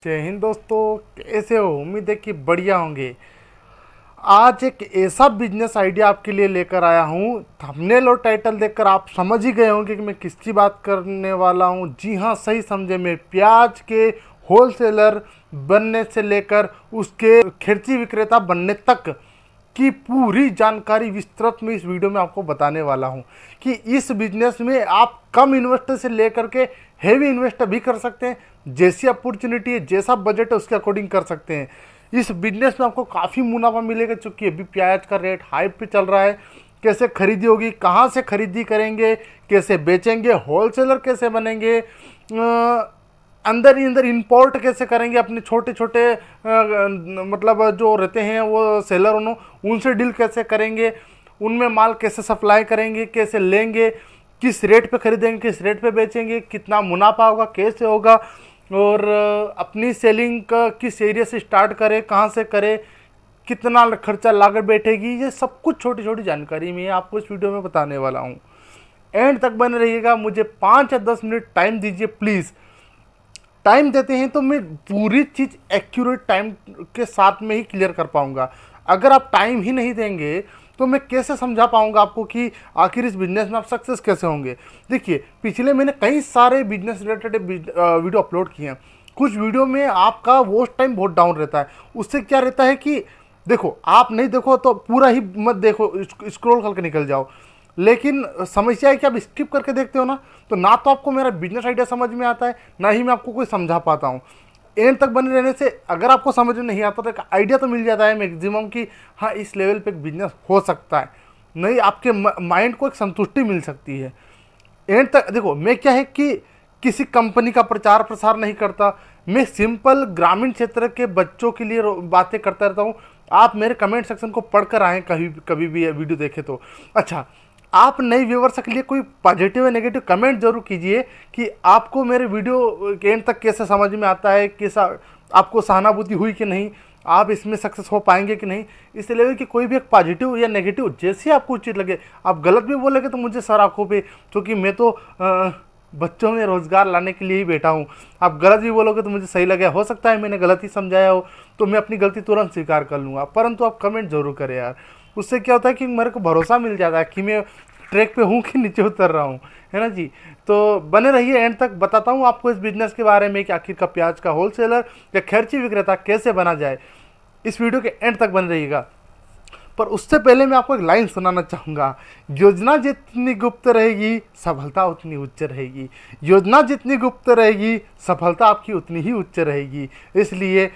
जय हिंद दोस्तों, कैसे हो? उम्मीद है कि बढ़िया होंगे। आज एक ऐसा बिजनेस आइडिया आपके लिए लेकर आया हूँ। थंबनेल और टाइटल देखकर आप समझ ही गए होंगे कि मैं किसकी बात करने वाला हूँ। जी हाँ, सही समझे। मैं प्याज के होलसेलर बनने से लेकर उसके खिरची विक्रेता बनने तक की पूरी जानकारी विस्तृत में इस वीडियो में आपको बताने वाला हूं कि इस बिजनेस में आप कम इन्वेस्टर से लेकर के हेवी इन्वेस्टर भी कर सकते हैं। जैसी अपॉर्चुनिटी है, जैसा बजट है, उसके अकॉर्डिंग कर सकते हैं। इस बिजनेस में आपको काफ़ी मुनाफा मिलेगा, क्योंकि अभी प्याज का रेट हाइप पे चल रहा है। कैसे खरीदी होगी, कहाँ से खरीदी करेंगे, कैसे बेचेंगे, होलसेलर कैसे बनेंगे, अंदर ही अंदर इंपोर्ट कैसे करेंगे, अपने छोटे छोटे मतलब जो रहते हैं वो सेलर, उनसे डील कैसे करेंगे, उनमें माल कैसे सप्लाई करेंगे, कैसे लेंगे, किस रेट पे खरीदेंगे, किस रेट पे बेचेंगे, कितना मुनाफा होगा, कैसे होगा, और अपनी सेलिंग का किस एरिया से स्टार्ट करें, कहाँ से करें, कितना खर्चा लागत बैठेगी, ये सब कुछ छोटी छोटी जानकारी मैं आपको इस वीडियो में बताने वाला हूँ। एंड तक बने रहिएगा। मुझे 5 या 10 मिनट टाइम दीजिए प्लीज़। टाइम देते हैं तो मैं पूरी चीज़ एक्यूरेट टाइम के साथ में ही क्लियर कर पाऊंगा। अगर आप टाइम ही नहीं देंगे तो मैं कैसे समझा पाऊंगा आपको कि आखिर इस बिजनेस में आप सक्सेस कैसे होंगे। देखिए, पिछले मैंने कई सारे बिजनेस रिलेटेड वीडियो अपलोड किए हैं। कुछ वीडियो में आपका वॉच टाइम बहुत डाउन रहता है। उससे क्या रहता है कि देखो, आप नहीं देखो तो पूरा ही मत देखो, स्क्रॉल करके निकल जाओ। लेकिन समस्या है कि आप स्किप करके देखते हो ना तो आपको मेरा बिजनेस आइडिया समझ में आता है, ना ही मैं आपको कोई समझा पाता हूँ। एंड तक बने रहने से अगर आपको समझ में नहीं आता तो एक आइडिया तो मिल जाता है मैक्सिमम कि हाँ, इस लेवल पे एक बिजनेस हो सकता है। नहीं, आपके माइंड को एक संतुष्टि मिल सकती है। एंड तक देखो, मैं क्या है कि किसी कंपनी का प्रचार प्रसार नहीं करता। मैं सिंपल ग्रामीण क्षेत्र के बच्चों के लिए बातें करता रहता हूँ। आप मेरे कमेंट सेक्शन को पढ़कर आएँ कभी कभी भी वीडियो देखे तो। अच्छा, आप नए व्यूवर्स के लिए कोई पॉजिटिव या नेगेटिव कमेंट जरूर कीजिए कि आपको मेरे वीडियो के एंड तक कैसे समझ में आता है, कैसा आपको सहानुभूति हुई कि नहीं, आप इसमें सक्सेस हो पाएंगे कि नहीं। इसलिए कि कोई भी एक पॉजिटिव या नेगेटिव जैसी आपको उचित लगे। आप गलत भी बोलेंगे तो मुझे सर आंखों पे, क्योंकि मैं तो बच्चों में रोजगार लाने के लिए ही बैठा हूँ। आप गलत भी बोलोगे तो मुझे सही लगे, हो सकता है मैंने गलत ही समझाया हो, तो मैं अपनी गलती तुरंत स्वीकार कर लूँगा। परंतु आप कमेंट जरूर करें यार। उससे क्या होता है कि मेरे को भरोसा मिल जाता है कि मैं ट्रैक पे हूँ कि नीचे उतर रहा हूँ, है ना जी। तो बने रहिए, एंड तक बताता हूँ आपको इस बिजनेस के बारे में कि आखिर का प्याज का होलसेलर या खर्ची विक्रेता कैसे बना जाए। इस वीडियो के एंड तक बने रहिएगा। पर उससे पहले मैं आपको एक लाइन सुनाना चाहूँगा। योजना जितनी गुप्त रहेगी, सफलता उतनी उच्च रहेगी। योजना जितनी गुप्त रहेगी, सफलता आपकी उतनी ही उच्च रहेगी। इसलिए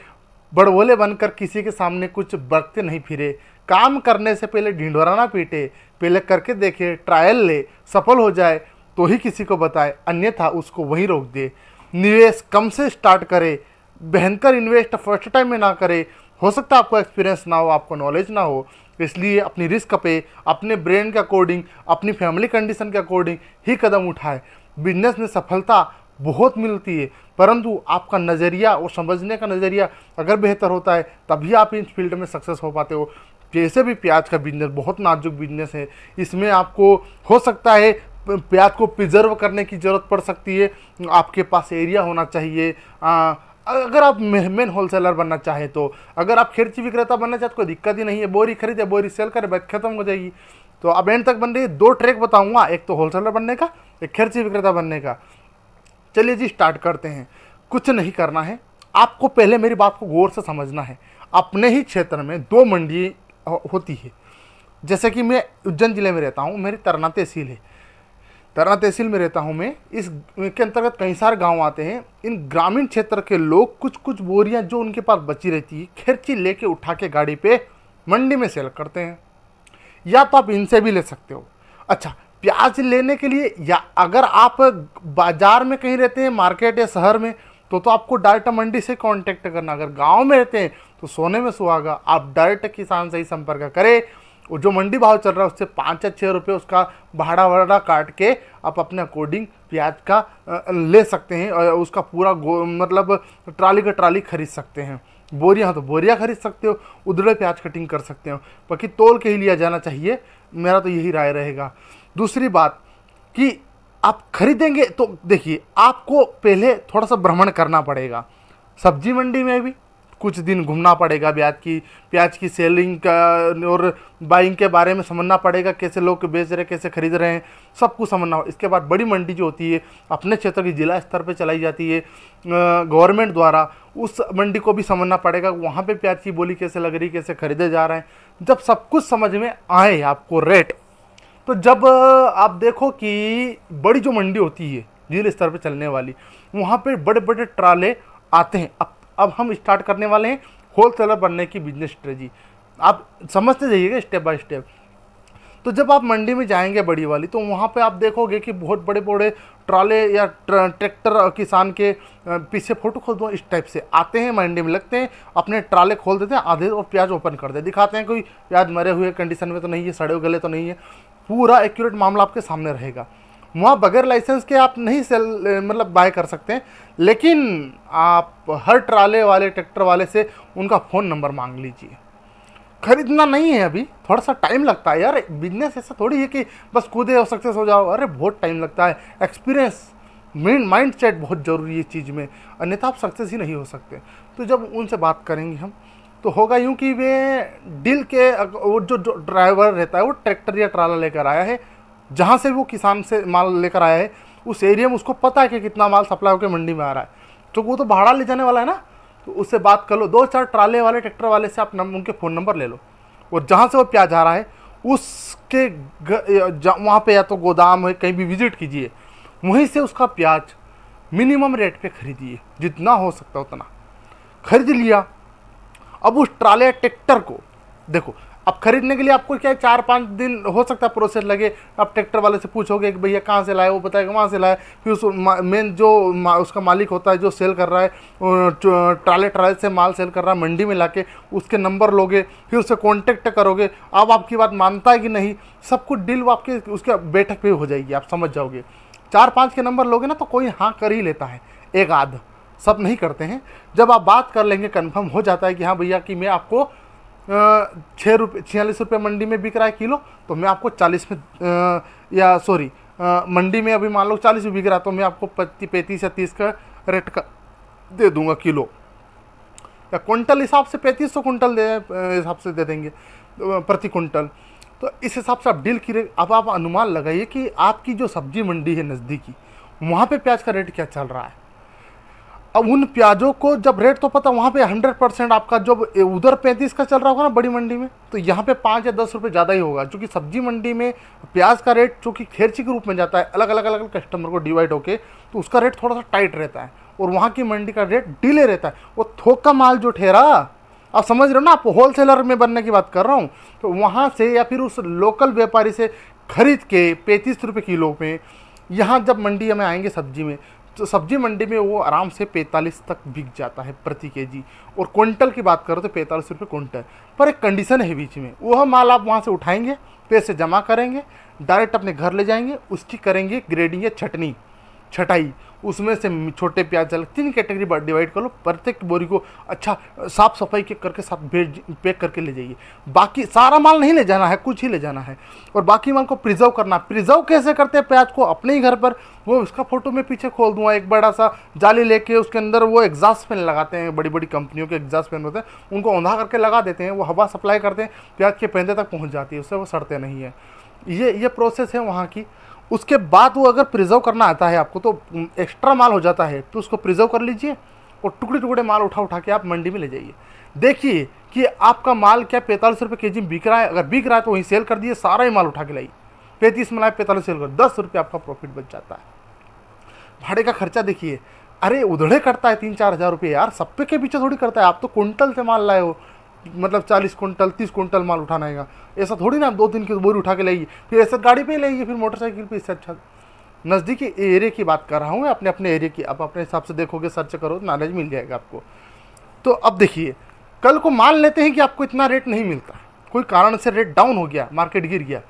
बड़बोले बनकर किसी के सामने कुछ बरतते नहीं फिरे। काम करने से पहले ढिंढोरा ना पीटे, पहले करके देखे, ट्रायल ले, सफल हो जाए तो ही किसी को बताए, अन्यथा उसको वहीं रोक दे। निवेश कम से स्टार्ट करे, भयंकर इन्वेस्ट फर्स्ट टाइम में ना करे। हो सकता है आपको एक्सपीरियंस ना हो, आपको नॉलेज ना हो, इसलिए अपनी रिस्क पे, अपने ब्रेन के अकॉर्डिंग, अपनी फैमिली कंडीशन के अकॉर्डिंग ही कदम उठाए। बिजनेस में सफलता बहुत मिलती है, परंतु आपका नज़रिया और समझने का नज़रिया अगर बेहतर होता है तभी आप इस फील्ड में सक्सेस हो पाते हो। जैसे भी प्याज का बिजनेस बहुत नाजुक बिजनेस है। इसमें आपको हो सकता है प्याज को प्रिजर्व करने की ज़रूरत पड़ सकती है। आपके पास एरिया होना चाहिए। अगर आप मेन होलसेलर बनना चाहें तो, अगर आप खिरची विक्रेता बनना चाहते तो कोई दिक्कत ही नहीं है। बोरी खरीदे, बोरी सेल करे, बात खत्म हो जाएगी। तो अब एंड तक बन रही है। 2 ट्रैक बताऊंगा, एक तो होलसेलर बनने का, एक खिरची विक्रेता बनने का। चलिए जी, स्टार्ट करते हैं। कुछ नहीं करना है, आपको पहले मेरी बात को गौर से समझना है। अपने ही क्षेत्र में 2 मंडी होती है। जैसे कि मैं उज्जैन जिले में रहता हूँ, मेरी तरना तहसील है। तरना तहसील में रहता हूँ मैं। इसके अंतर्गत कई सारे गांव आते हैं। इन ग्रामीण क्षेत्र के लोग कुछ कुछ बोरियां जो उनके पास बची रहती है, खिरची लेके उठा के गाड़ी पे मंडी में सेल करते हैं। या तो आप इनसे भी ले सकते हो। अच्छा, प्याज लेने के लिए, या अगर आप बाजार में कहीं रहते हैं, मार्केट या शहर में, तो आपको डायरेक्ट मंडी से कांटेक्ट करना। अगर गांव में रहते हैं तो सोने में सुहागा, आप डायरेक्ट किसान से ही संपर्क करें। और जो मंडी भाव चल रहा है उससे 5 या 6 रुपये उसका भाड़ा वाड़ा काट के आप अपने अकॉर्डिंग प्याज का ले सकते हैं, और उसका पूरा मतलब ट्राली का ट्राली खरीद सकते हैं। बोरियाँ तो बोरियाँ खरीद सकते हो, उधड़े प्याज कटिंग कर सकते हो। बाकी तोल के ही लिया जाना चाहिए, मेरा तो यही राय रहेगा। दूसरी बात कि आप खरीदेंगे तो देखिए, आपको पहले थोड़ा सा भ्रमण करना पड़ेगा। सब्जी मंडी में भी कुछ दिन घूमना पड़ेगा, प्याज की सेलिंग का और बाइंग के बारे में समझना पड़ेगा, कैसे लोग बेच रहे हैं, कैसे खरीद रहे हैं, सब कुछ समझना हो। इसके बाद बड़ी मंडी जो होती है अपने क्षेत्र की जिला स्तर पे चलाई जाती है गवर्नमेंट द्वारा, उस मंडी को भी समझना पड़ेगा, वहाँ पे प्याज की बोली कैसे लग रही, कैसे खरीदे जा रहे हैं। जब सब कुछ समझ में आए आपको रेट, तो जब आप देखो कि बड़ी जो मंडी होती है जिला स्तर पे चलने वाली, वहाँ पे बड़े बड़े ट्राले आते हैं। अब हम स्टार्ट करने वाले हैं होलसेलर बनने की बिजनेस स्ट्रेटजी, आप समझते जाइएगा स्टेप बाय स्टेप। तो जब आप मंडी में जाएंगे बड़ी वाली, तो वहाँ पे आप देखोगे कि बहुत बड़े बड़े ट्राले या ट्रैक्टर किसान के पीछे फोटो खोल दो, इस टाइप से आते हैं मंडी में, लगते हैं, अपने ट्राले खोल देते हैं आधे और प्याज ओपन कर दे, दिखाते हैं कोई प्याज मरे हुए कंडीशन में तो नहीं है, सड़े गले तो नहीं है, पूरा एक्यूरेट मामला आपके सामने रहेगा। वहाँ बगैर लाइसेंस के आप नहीं मतलब बाय कर सकते हैं, लेकिन आप हर ट्राले वाले ट्रैक्टर वाले से उनका फ़ोन नंबर मांग लीजिए। खरीदना नहीं है अभी, थोड़ा सा टाइम लगता है यार, बिजनेस ऐसा थोड़ी है कि बस कूदे और सक्सेस हो जाओ, अरे बहुत टाइम लगता है। एक्सपीरियंस, माइंड सेट बहुत ज़रूरी है इस चीज़ में, अन्यथा आप सक्सेस ही नहीं हो सकते। तो जब उनसे बात करेंगे हम, तो होगा यूँ कि वे डील के वो जो ड्राइवर रहता है वो ट्रैक्टर या ट्राला लेकर आया है, जहाँ से वो किसान से माल लेकर आया है, उस एरिया में उसको पता है कि कितना माल सप्लाई होकर मंडी में आ रहा है, तो वो तो भाड़ा ले जाने वाला है ना, तो उससे बात कर लो। 2-4 ट्राले वाले ट्रैक्टर वाले से आप उनके फ़ोन नंबर ले लो, और जहाँ से वो प्याज आ रहा है उसके वहाँ पे या तो गोदाम है कहीं भी विजिट कीजिए, वहीं से उसका प्याज मिनिमम रेट पे खरीदिए, जितना हो सकता उतना खरीद लिया। अब उस ट्राले ट्रैक्टर को देखो, अब खरीदने के लिए आपको क्या 4-5 दिन हो सकता है प्रोसेस लगे। आप ट्रैक्टर वाले से पूछोगे कि भैया कहाँ से लाए, वो बताएगा वहाँ से लाए, फिर उस मेन जो उसका मालिक होता है जो सेल कर रहा है, ट्राले से माल सेल कर रहा है मंडी में लाके, उसके नंबर लोगे, फिर उससे कॉन्टेक्ट करोगे। अब आपकी बात मानता है कि नहीं, सब कुछ डील आपके उसके बैठक पे हो जाएगी, आप समझ जाओगे। 4-5 के नंबर लोगे ना तो कोई हाँ कर ही लेता है, एक आध, सब नहीं करते हैं। जब आप बात कर लेंगे, कन्फर्म हो जाता है कि हाँ भैया कि मैं आपको 46 रुपये मंडी में बिक रहा है किलो, तो मैं आपको 40 में या सॉरी मंडी में अभी मान लो 40 में बिक रहा है, तो मैं आपको 35 या 30 का रेट का दे दूंगा किलो, या कुंटल हिसाब से 3500 कुंटल हिसाब से दे देंगे प्रति कुंटल। तो इस हिसाब से आप डील कीजिए। अब आप अनुमान लगाइए कि आपकी जो सब्जी मंडी है नज़दीकी, वहाँ पे प्याज का रेट क्या चल रहा है। अब उन प्याजों को जब रेट तो पता, वहाँ पे 100% आपका जब उधर 35 का चल रहा होगा ना बड़ी मंडी में, तो यहाँ पे 5 या 10 रुपये ज़्यादा ही होगा, क्योंकि सब्जी मंडी में प्याज का रेट चूँकि खेरची के रूप में जाता है अलग अलग कस्टमर को डिवाइड होके, तो उसका रेट थोड़ा सा टाइट रहता है, और वहाँ की मंडी का रेट डिले रहता है। वो थोक का माल जो ठहरा, आप समझ रहे हो ना, आप होलसेलर में बनने की बात कर रहा हूँ, तो वहाँ से या फिर उस लोकल व्यापारी से खरीद के 35 रुपये किलो में यहाँ जब मंडी में आएंगे सब्जी में, तो सब्जी मंडी में वो आराम से 45 तक बिक जाता है प्रति केजी। और क्विंटल की बात करो तो 45 रुपये क्विंटल। पर एक कंडीशन है बीच में, वह माल आप वहाँ से उठाएंगे, पैसे जमा करेंगे, डायरेक्ट अपने घर ले जाएंगे, उसकी करेंगे ग्रेडिंग या छटाई, उसमें से छोटे प्याज अलग 3 कैटेगरी डिवाइड कर लो, प्रत्येक बोरी को अच्छा साफ़ सफाई के करके साथ पैक करके ले जाइए। बाकी सारा माल नहीं ले जाना है, कुछ ही ले जाना है, और बाकी माल को प्रिजर्व करना। प्रिजर्व कैसे करते हैं प्याज को, अपने ही घर पर, वो उसका फोटो मैं पीछे खोल दूंगा, एक बड़ा सा जाली लेके उसके अंदर वो एग्जॉस्ट फैन लगाते हैं, बड़ी बड़ी कंपनियों के एग्जॉस्ट फैन होते हैं, उनको औंधा करके लगा देते हैं, वो हवा सप्लाई करते हैं, प्याज के पेंदे तक पहुँच जाती है, उससे वो सड़ते नहीं है। ये प्रोसेस है वहाँ की। उसके बाद वो अगर प्रिजर्व करना आता है आपको, तो एक्स्ट्रा माल हो जाता है, तो उसको प्रिजर्व कर लीजिए और टुकड़े माल उठा के आप मंडी में ले जाइए। देखिए कि आपका माल क्या 45 रुपये केजी में बिक रहा है, अगर बिक रहा है तो वहीं सेल कर दिए, सारा ही माल उठा के लाइए, 35 में लाए 45 सेल कर, 10 रुपये आपका प्रॉफिट बच जाता है। भाड़े का खर्चा देखिए, अरे उधड़े करता है 3-4 हज़ार रुपये यार, सब पे के पीछे थोड़ी करता है। आप तो कुंटल से माल लाए हो, मतलब 40 कुंटल 30 कुंटल माल उठाना है, ऐसा थोड़ी ना आप 2-3 की बोरी उठा के लाइए, फिर ऐसा गाड़ी पे लाइए, फिर मोटरसाइकिल पे। इससे अच्छा नज़दीकी एरिया की बात कर रहा हूँ, अपने एरिया की, आप अपने हिसाब से देखोगे, सर्च करो तो नॉलेज मिल जाएगा आपको। तो अब देखिए, कल को मान लेते हैं कि आपको इतना रेट नहीं मिलता, कोई कारण से रेट डाउन हो गया, मार्केट गिर गया,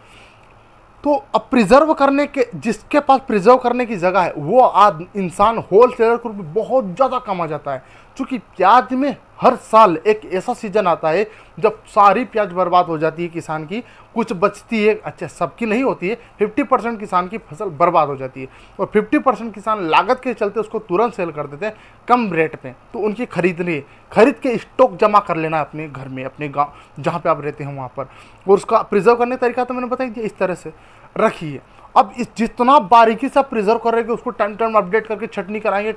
तो अब प्रिजर्व करने के, जिसके पास प्रिजर्व करने की जगह है, वो इंसान होलसेलर के रूप में बहुत ज़्यादा कमा जाता है, क्योंकि प्याज में हर साल एक ऐसा सीजन आता है जब सारी प्याज बर्बाद हो जाती है किसान की, कुछ बचती है, अच्छा सबकी नहीं होती है, 50% किसान की फसल बर्बाद हो जाती है और 50% किसान लागत के चलते उसको तुरंत सेल कर देते हैं कम रेट पे। तो उनकी खरीद के स्टॉक जमा कर लेना अपने घर में, अपने गांव जहाँ पे आप रहते हैं वहाँ पर। और उसका प्रिजर्व करने का तरीका तो मैंने बताया दिया, इस तरह से रखिए। अब इस जितना बारीकी से आप प्रिजर्व करेंगे, उसको टाइम टाइम अपडेट करके छटनी कराएंगे,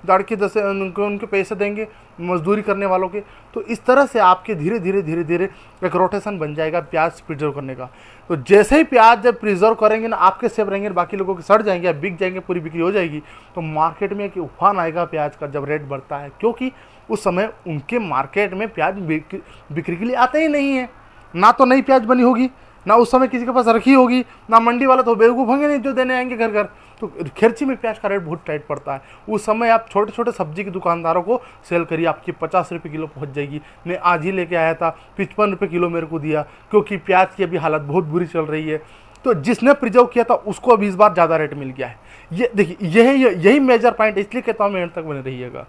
दाड़ के दस उनके पैसे देंगे मजदूरी करने वालों के, तो इस तरह से आपके धीरे धीरे एक रोटेशन बन जाएगा प्याज प्रिजर्व करने का। तो जैसे ही प्याज जब प्रिजर्व करेंगे ना, आपके सेव रहेंगे, बाकी लोगों के सड़ जाएंगे, बिक जाएंगे, पूरी बिक्री हो जाएगी, तो मार्केट में एक उफान आएगा प्याज का जब रेट बढ़ता है, क्योंकि उस समय उनके मार्केट में प्याज बिक्री के लिए आते ही नहीं है। ना तो नई प्याज बनी होगी, ना उस समय किसी के पास रखी होगी, ना मंडी वाला तो बेवकूफ़ होंगे नहीं जो देने आएंगे घर घर। तो खेरची में प्याज का रेट बहुत टाइट पड़ता है। उस समय आप छोटे छोटे सब्जी के दुकानदारों को सेल करिए, आपकी 50 रुपये किलो पहुंच जाएगी। मैं आज ही लेके आया था, 55 रुपये किलो मेरे को दिया, क्योंकि प्याज की अभी हालत बहुत बुरी चल रही है। तो जिसने प्रिजर्व किया था उसको अभी इस बार ज़्यादा रेट मिल गया है। ये देखिए, यही मेजर पॉइंट, इसलिए कहता हूँ मैं एंड तक बने रहिएगा।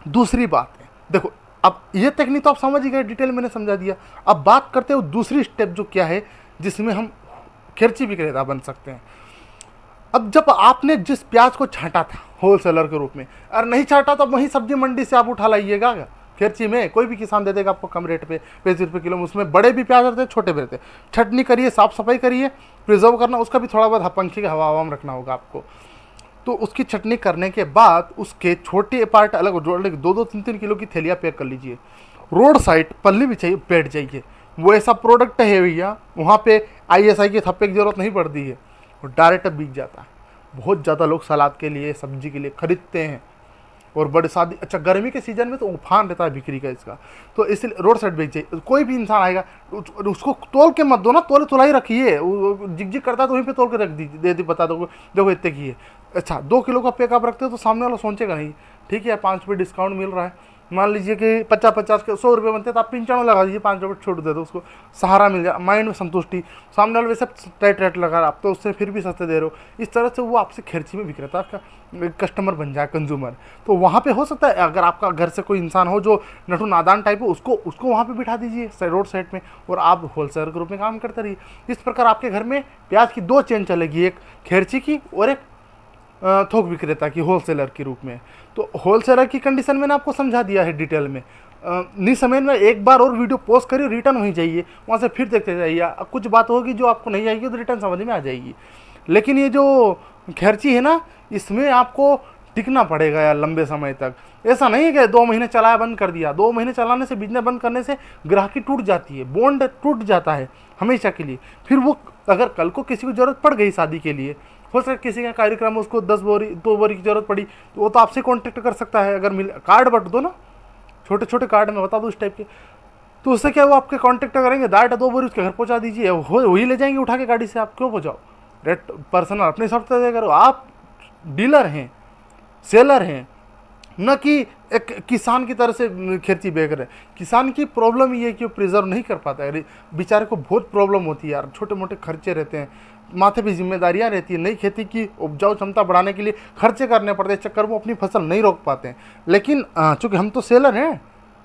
दूसरी बात है, देखो अब ये टेक्निक तो आप समझ ही गए, डिटेल मैंने समझा दिया। अब बात करते हो दूसरी स्टेप जो क्या है, जिसमें हम खेरची विक्रेता बन सकते हैं। अब जब आपने जिस प्याज को छांटा था होलसेलर के रूप में, और नहीं छांटा तो वहीं सब्जी मंडी से आप उठा लाइएगा। खेरची में कोई भी किसान दे देगा आपको कम रेट पे, 35 रुपये किलो। उसमें बड़े भी प्याज रहते हैं, छोटे भी रहते हैं। छटनी करिए, साफ सफाई करिए, प्रिजर्व करना, उसका भी थोड़ा बहुत पंखी का हवा में रखना होगा आपको। तो उसकी छटनी करने के बाद उसके छोटे पार्ट अलग जोड़ लेके 2-3 किलो की थैलियाँ पैक कर लीजिए। रोड साइड पल्ली बिछाइए, बैठ जाइए। वो ऐसा प्रोडक्ट है भैया, वहाँ पे ISI के थप्पे की जरूरत नहीं पड़ती है, वो डायरेक्ट बिक जाता है। बहुत ज़्यादा लोग सलाद के लिए, सब्जी के लिए खरीदते हैं, और बड़े शादी, अच्छा गर्मी के सीजन में तो उफान रहता है बिक्री का इसका। तो इसलिए रोड साइड बेच जाइए। कोई भी इंसान आएगा उसको तोल के मत दो ना, तुलाई रखिए, जिग जिग करता है तो वहीं पे तोल के रख दीजिए, दे दी, बता दो देखो इतने की है। अच्छा 2 किलो का पैक आप रखते हो तो सामने वाला सोचेगा नहीं, ठीक है 5 रुपये डिस्काउंट मिल रहा है, मान लीजिए कि 50 के 100 रुपये बनते हैं, तो आप 95 लगा दीजिए, 5 रुपये छूट दे दो, उसको सहारा मिल जाए, माइंड में संतुष्टि। सामने वाले वैसे टाइट रेट लगा, आप तो उससे फिर भी सस्ते दे रहे हो। इस तरह से वो आपसे खेरची में विक्रेता का कस्टमर बन जाए, कंज्यूमर। तो वहाँ पे हो सकता है, अगर आपका घर से कोई इंसान हो जो नटू नादान टाइप हो, उसको वहाँ पे बिठा दीजिए रोड साइड में, और आप होलसेलर के रूप में काम करते रहिए। इस प्रकार आपके घर में प्याज की 2 चेन चलेगी, एक खेरची की और एक थोक विक्रेता की, होलसेलर के रूप में। तो होलसेलर की कंडीशन मैंने आपको समझा दिया है डिटेल में। नहीं समझ में एक बार और वीडियो पोस्ट करिए, रिटर्न वहीं जाइए, वहाँ से फिर देखते जाइए। कुछ बात होगी जो आपको नहीं आएगी तो रिटर्न समझ में आ जाएगी। लेकिन ये जो खेरची है ना, इसमें आपको टिकना पड़ेगा यार लंबे समय तक। ऐसा नहीं है कि 2 महीने चलाया बंद कर दिया। 2 महीने चलाने से, बिजनेस बंद करने से ग्राहकी टूट जाती है, बॉन्ड टूट जाता है हमेशा के लिए। फिर वो अगर कल को किसी को ज़रूरत पड़ गई शादी के लिए, हो सकता है किसी का कार्यक्रम, उसको 2 बोरी की ज़रूरत पड़ी, तो वो तो आपसे कांटेक्ट कर सकता है। अगर मिल कार्ड बट दो ना, छोटे छोटे कार्ड में बता दो इस टाइप के, तो उससे क्या वो आपके कांटेक्ट करेंगे, डायरेक्ट 2 बोरी उसके घर पहुंचा दीजिए, वही ले जाएंगे उठा के गाड़ी से। आप क्यों पहुँचाओ, रेट पर्सनल अपने हिसाब से तय करो। आप डीलर हैं, सेलर हैं, न कि एक किसान की तरह से खेती बेच रहे। किसान की प्रॉब्लम ये है कि वो प्रिजर्व नहीं कर पाता है, बेचारे को बहुत प्रॉब्लम होती है यार। छोटे मोटे खर्चे रहते हैं, माथे पे जिम्मेदारियां रहती है, नई खेती की उपजाऊ क्षमता बढ़ाने के लिए खर्चे करने पड़ते हैं, चक्कर वो अपनी फसल नहीं रोक पाते हैं। लेकिन चूँकि हम तो सेलर हैं,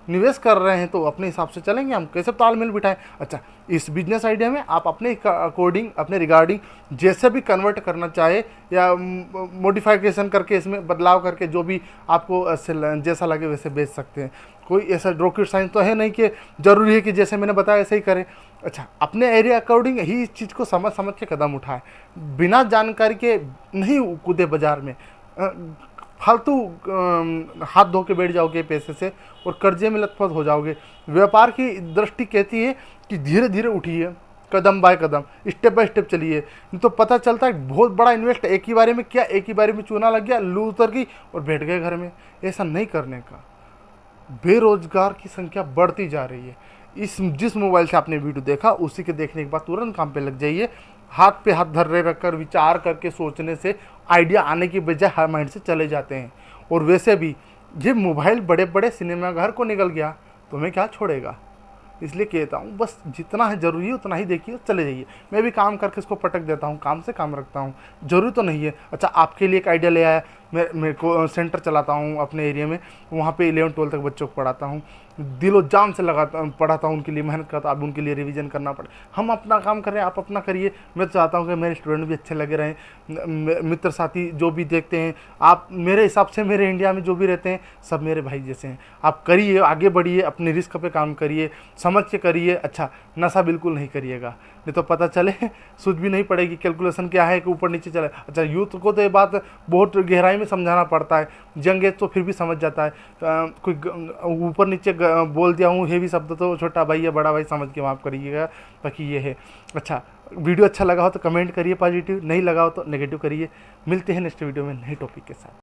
निवेश कर रहे हैं, तो अपने हिसाब से चलेंगे, हम कैसे तालमेल बिठाएं। अच्छा, इस बिजनेस आइडिया में आप अपने अकॉर्डिंग, अपने रिगार्डिंग जैसे भी कन्वर्ट करना चाहे या मॉडिफिकेशन करके, इसमें बदलाव करके, जो भी आपको जैसा लगे वैसे बेच सकते हैं। कोई ऐसा रॉकेट साइंस तो है नहीं कि ज़रूरी है कि जैसे मैंने बताया ऐसे ही करें। अच्छा, अपने एरिया अकॉर्डिंग ही इस चीज़ को समझ समझ के कदम उठाएं, बिना जानकारी के नहीं कूदे बाजार में। फालतू हाथ धो के बैठ जाओगे पैसे से और कर्जे में लथपथ हो जाओगे। व्यापार की दृष्टि कहती है कि धीरे धीरे उठिए, कदम बाय कदम, स्टेप बाय स्टेप चलिए। तो पता चलता है बहुत बड़ा इन्वेस्ट एक ही बारे में किया, एक ही बारे में चूना लग गया, लू उतर गई और बैठ गए घर में। ऐसा नहीं करने का। बेरोजगार की संख्या बढ़ती जा रही है। जिस मोबाइल से आपने वीडियो देखा, उसी के देखने के बाद तुरंत काम पे लग जाइए। हाथ पे हाथ धरे रखकर विचार करके सोचने से आइडिया आने की बजाय हर माइंड से चले जाते हैं। और वैसे भी ये मोबाइल बड़े बड़े सिनेमाघर को निकल गया, तुम्हें क्या छोड़ेगा। इसलिए कहता हूँ बस जितना है ज़रूरी है उतना ही देखिए, चले जाइए। मैं भी काम करके इसको पटक देता हूँ, काम से काम रखता हूँ, ज़रूरी तो नहीं है। अच्छा, आपके लिए एक आइडिया ले आया, मेरे को सेंटर चलाता हूँ अपने एरिया में, वहाँ पे 11-12 तक बच्चों को पढ़ाता हूँ, दिलो जान से लगाता पढ़ाता हूँ, उनके लिए मेहनत करता हूँ। अब उनके लिए रिवीजन करना पड़े, हम अपना काम करें, आप अपना करिए। मैं तो चाहता हूँ कि मेरे स्टूडेंट भी अच्छे लगे रहें, मित्र साथी जो भी देखते हैं, आप मेरे हिसाब से मेरे इंडिया में जो भी रहते हैं सब मेरे भाई जैसे हैं। आप करिए, आगे बढ़िए, अपने रिस्क पे काम करिए, समझ के करिए। अच्छा, नशा बिल्कुल नहीं करिएगा, नहीं तो पता चले सूझ भी नहीं पड़ेगी कैलकुलेशन क्या है कि ऊपर नीचे चले। अच्छा, यूथ को तो ये बात बहुत गहराई में समझाना पड़ता है, यंग एज तो फिर भी समझ जाता है। कोई ऊपर नीचे बोल दिया हूँ हेवी शब्द तो छोटा भाई या बड़ा भाई समझ के माफ़ करिएगा, बाकी ये है। अच्छा, वीडियो अच्छा लगा हो तो कमेंट करिए पॉजिटिव, नहीं लगा हो तो नेगेटिव करिए। मिलते हैं नेक्स्ट वीडियो में नए टॉपिक के साथ।